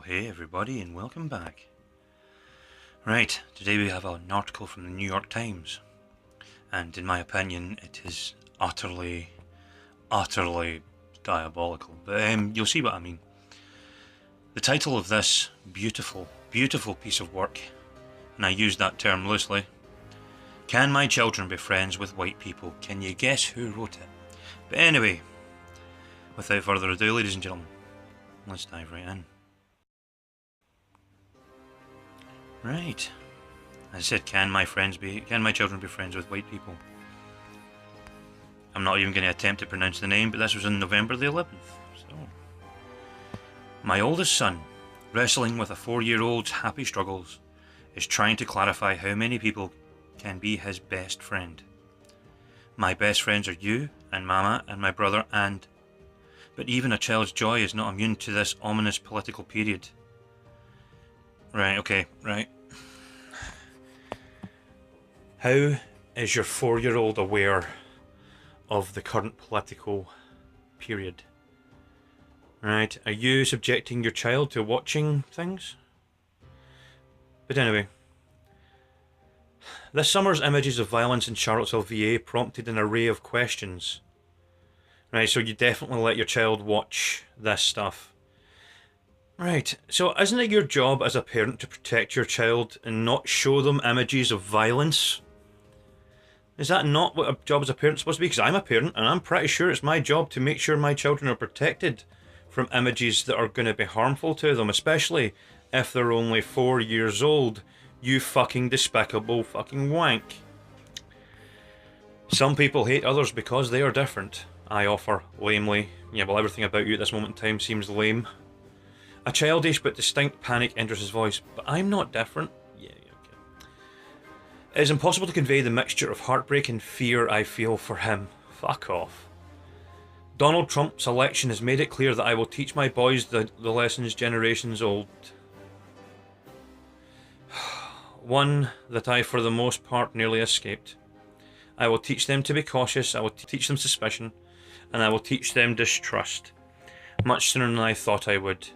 Well, hey everybody, and welcome back. Right, today we have an article from the New York Times, and in my opinion it is utterly diabolical, but you'll see what I mean. The title of this beautiful piece of work, and I use that term loosely: Can my children be friends with white people? Can you guess who wrote it? But anyway, without further ado, ladies and gentlemen, let's dive right in. Right, as I said, can my children be friends with white people? I'm not even going to attempt to pronounce the name, but this was on November the 11th. So, my oldest son, wrestling with a 4-year-old's happy struggles, is trying to clarify how many people can be his best friend. My best friends are you and Mama and my brother and... But even a child's joy is not immune to this ominous political period. Right, okay, right. How is your 4-year-old aware of the current political period? Right, are you subjecting your child to watching things? But anyway, this summer's images of violence in Charlottesville, VA prompted an array of questions. Right, so you definitely let your child watch this stuff. Right, so isn't it your job as a parent to protect your child and not show them images of violence? Is that not what a job as a parent is supposed to be? Because I'm a parent and I'm pretty sure it's my job to make sure my children are protected from images that are going to be harmful to them, especially if they're only 4 years old. You fucking despicable fucking wank. Some people hate others because they are different, I offer lamely. Yeah, well, everything about you at this moment in time seems lame. A childish but distinct panic enters his voice. But I'm not different. Yeah, okay. It is impossible to convey the mixture of heartbreak and fear I feel for him. Fuck off. Donald Trump's election has made it clear that I will teach my boys the lessons generations old. One that I, for the most part, nearly escaped. I will teach them to be cautious, I will teach them suspicion, and I will teach them distrust. Much sooner than I thought I would.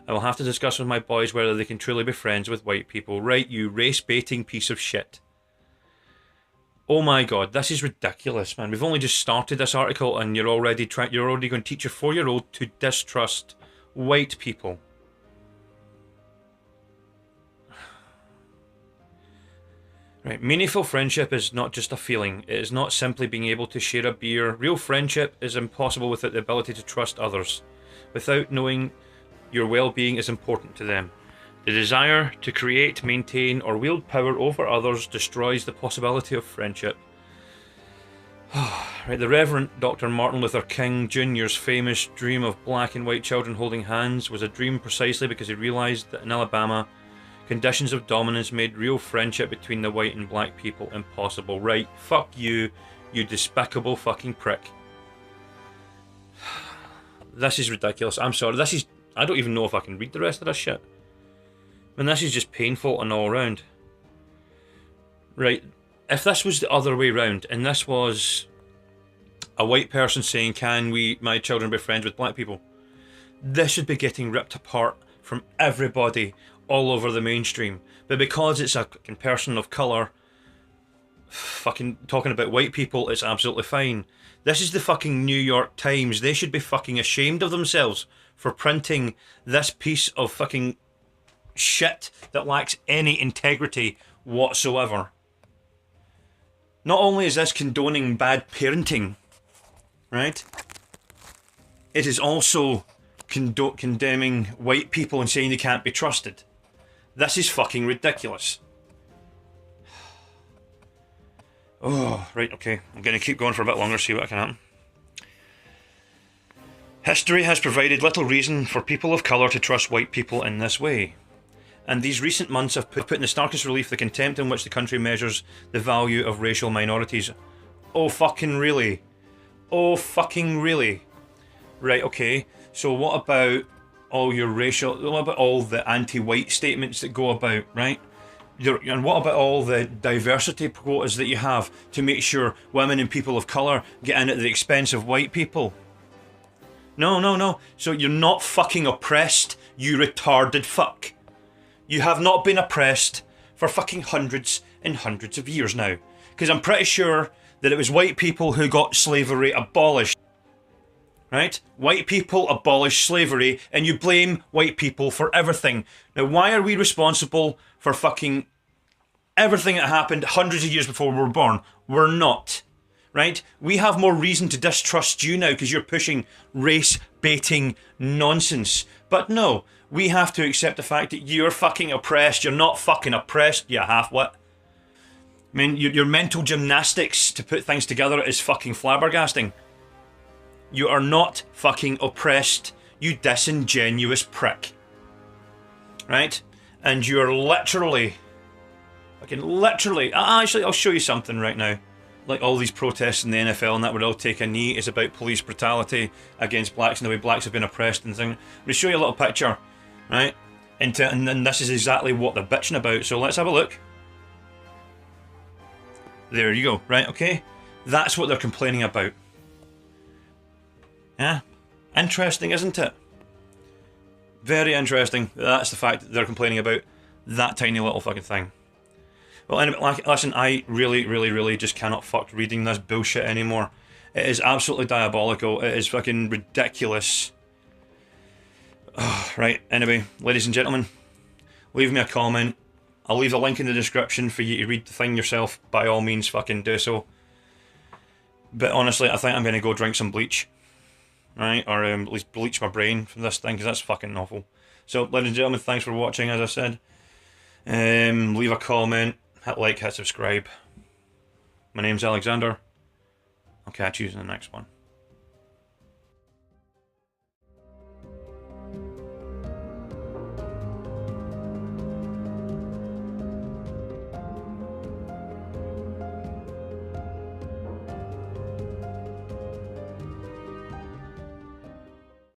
I will have to discuss with my boys whether they can truly be friends with white people. Right, you race-baiting piece of shit. Oh my god, this is ridiculous, man. We've only just started this article and you're already going to teach your 4-year-old to distrust white people. Right, meaningful friendship is not just a feeling. It is not simply being able to share a beer. Real friendship is impossible without the ability to trust others. Without knowing your well-being is important to them. The desire to create, maintain, or wield power over others destroys the possibility of friendship. Right, the Reverend Dr. Martin Luther King Jr.'s famous dream of black and white children holding hands was a dream precisely because he realised that in Alabama, conditions of dominance made real friendship between the white and black people impossible. Right, fuck you, you despicable fucking prick. This is ridiculous. I'm sorry, I don't even know if I can read the rest of this shit. I mean, this is just painful and all around. Right, if this was the other way round, and this was a white person saying, can my children be friends with black people? This should be getting ripped apart from everybody all over the mainstream. But because it's a person of colour fucking talking about white people, it's absolutely fine. This is the fucking New York Times. They should be fucking ashamed of themselves for printing this piece of fucking shit that lacks any integrity whatsoever. Not only is this condoning bad parenting, right? It is also condemning white people and saying they can't be trusted. This is fucking ridiculous. Oh, right, okay. I'm going to keep going for a bit longer, see what can happen. History has provided little reason for people of colour to trust white people in this way. And these recent months have put in the starkest relief the contempt in which the country measures the value of racial minorities. Oh fucking really? Oh fucking really? Right, okay. So what about all your what about all the anti-white statements that go about, right? And what about all the diversity quotas that you have to make sure women and people of colour get in at the expense of white people? No. So you're not fucking oppressed. you retarded fuck. You have not been oppressed for fucking hundreds and hundreds of years now. Because I'm pretty sure that it was white people who got slavery abolished. Right? White people abolished slavery, and you blame white people for everything. Now, why are we responsible for fucking everything that happened hundreds of years before we were born? We're not. Right? We have more reason to distrust you now because you're pushing race-baiting nonsense. But no, we have to accept the fact that you're fucking oppressed. You're not fucking oppressed, you half-wit. I mean, your mental gymnastics to put things together is fucking flabbergasting. You are not fucking oppressed, you disingenuous prick. Right? And you're literally... Actually, I'll show you something right now. Like all these protests in the NFL and that would all take a knee is about police brutality against blacks and the way blacks have been oppressed and things. I'm going to show you a little picture, right? And this is exactly what they're bitching about. So let's have a look. There you go, right, okay? That's what they're complaining about. Yeah? Interesting, isn't it? Very interesting. That's the fact that they're complaining about that tiny little fucking thing. Well, anyway, listen, I really just cannot fuck reading this bullshit anymore. It is absolutely diabolical. It is fucking ridiculous. Oh, right, anyway, ladies and gentlemen, leave me a comment. I'll leave a link in the description for you to read the thing yourself. By all means, fucking do so. But honestly, I think I'm going to go drink some bleach. Right? Or at least bleach my brain from this thing, because that's fucking awful. So, ladies and gentlemen, thanks for watching, as I said. Leave a comment. Hit like, hit subscribe. My name's Alexander. I'll catch you in the next one.